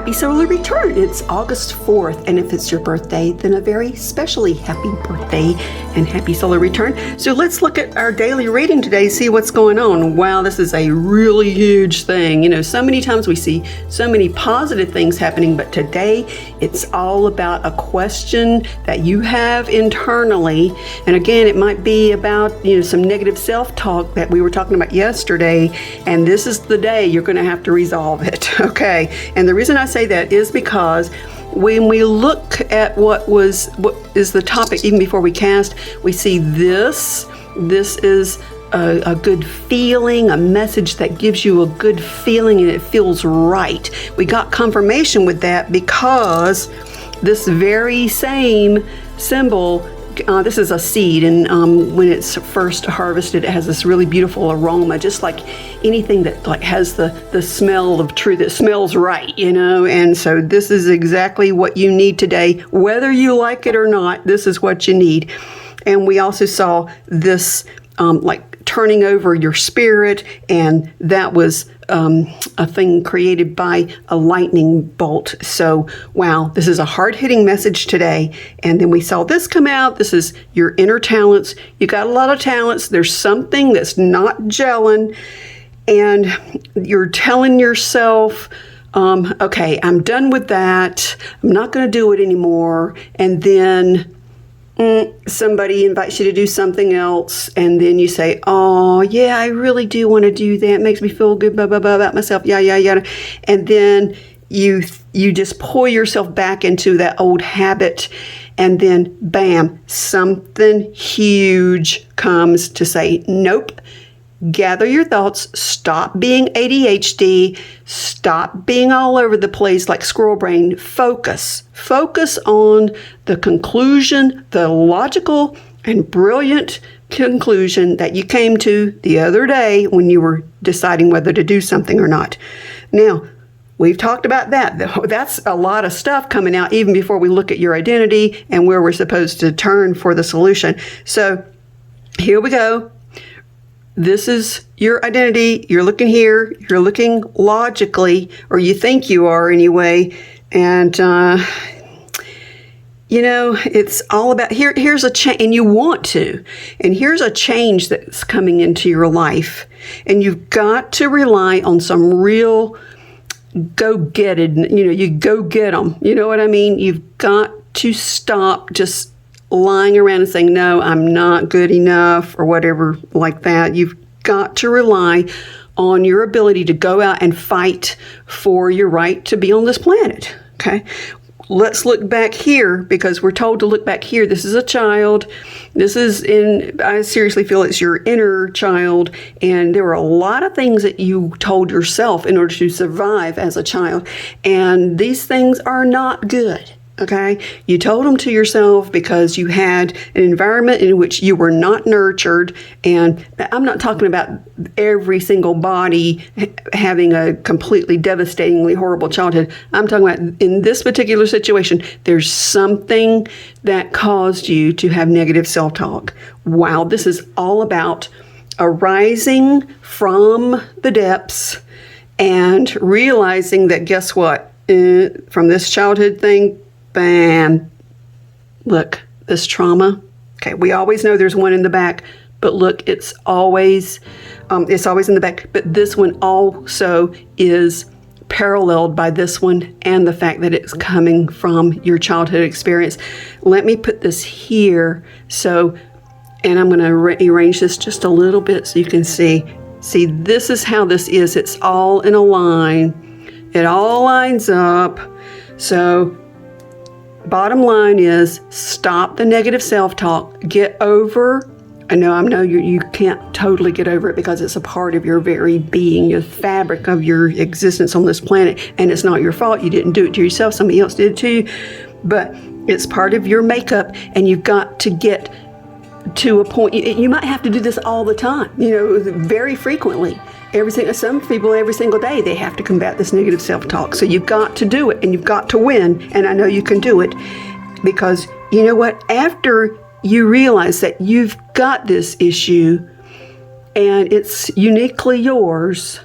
Happy solar return. It's August 4th, and if it's your birthday, then a very specially happy birthday and happy solar return. So let's look at our daily reading today, see what's going on. Wow, this is a really huge thing. You know, so many times we see so many positive things happening, but today it's all about a question that you have internally. And again, it might be about, some negative self-talk that we were talking about yesterday, and this is the day you're going to have to resolve it, okay? And the reason I say that is because when we look at what is the topic, even before we cast, we see this is a good feeling, a message that gives you a good feeling and it feels right. We got confirmation with that because this very same symbol, this is a seed, and when it's first harvested, it has this really beautiful aroma, just like anything that has the smell of truth. It smells right, and so this is exactly what you need today. Whether you like it or not, this is what you need. And we also saw this turning over your spirit, and that was a thing created by a lightning bolt. So, wow, this is a hard-hitting message today. And then we saw this come out. This is your inner talents. You got a lot of talents. There's something that's not gelling, and you're telling yourself, okay, I'm done with that. I'm not going to do it anymore. And then somebody invites you to do something else, and then you say, oh yeah, I really do want to do that. It makes me feel good, blah blah blah, about myself, yeah. And then you just pull yourself back into that old habit, and then bam, something huge comes to say, nope. Gather your thoughts, stop being ADHD, stop being all over the place like squirrel brain. Focus on the conclusion, the logical and brilliant conclusion that you came to the other day when you were deciding whether to do something or not. Now, we've talked about that. That's a lot of stuff coming out even before we look at your identity and where we're supposed to turn for the solution. So here we go. This is your identity. You're looking here. You're looking logically, or you think you are anyway. And, it's all about, here's a change, and you want to. And here's a change that's coming into your life. And you've got to rely on some real go-get-it. You go get them. You know what I mean? You've got to stop just lying around and saying, no, I'm not good enough or whatever like that. You've got to rely on your ability to go out and fight for your right to be on this planet. Okay. Let's look back here because we're told to look back here. This is a child. I seriously feel it's your inner child. And there were a lot of things that you told yourself in order to survive as a child. And these things are not good. Okay, you told them to yourself because you had an environment in which you were not nurtured. And I'm not talking about every single body having a completely devastatingly horrible childhood. I'm talking about in this particular situation, there's something that caused you to have negative self-talk. Wow, this is all about arising from the depths and realizing that, guess what? From this childhood thing, bam, look, this trauma. Okay, we always know there's one in the back, but look, it's always in the back. But this one also is paralleled by this one and the fact that it's coming from your childhood experience. Let me put this here. And I'm going to rearrange this just a little bit so you can see. See, this is how this is. It's all in a line. It all lines up. So bottom line is stop the negative self-talk. Get over. I know you can't totally get over it because it's a part of your very being, your fabric of your existence on this planet. And it's not your fault. You didn't do it to yourself. Somebody else did it to you. But it's part of your makeup, and you've got to get to a point. You might have to do this all the time, very frequently. Some people every single day, they have to combat this negative self-talk. So you've got to do it, and you've got to win. And I know you can do it because you know what? After you realize that you've got this issue and it's uniquely yours,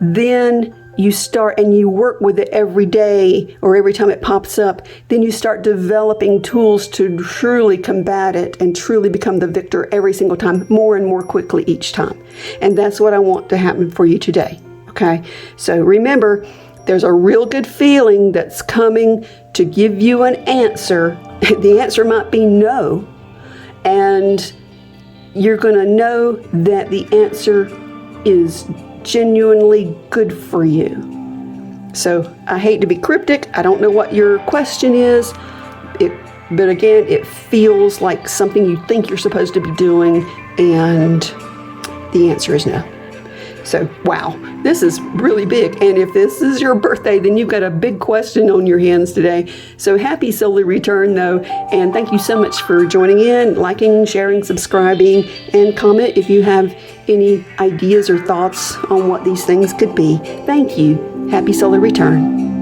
then you start and you work with it every day or every time it pops up, then you start developing tools to truly combat it and truly become the victor every single time, more and more quickly each time. And that's what I want to happen for you today. Okay? So remember, there's a real good feeling that's coming to give you an answer. The answer might be no. And you're going to know that the answer is genuinely good for you. So I hate to be cryptic. I don't know what your question is. But again, it feels like something you think you're supposed to be doing, and the answer is no. So, wow, this is really big. And if this is your birthday, then you've got a big question on your hands today. So happy solar return, though. And thank you so much for joining in, liking, sharing, subscribing, and comment if you have any ideas or thoughts on what these things could be. Thank you. Happy solar return.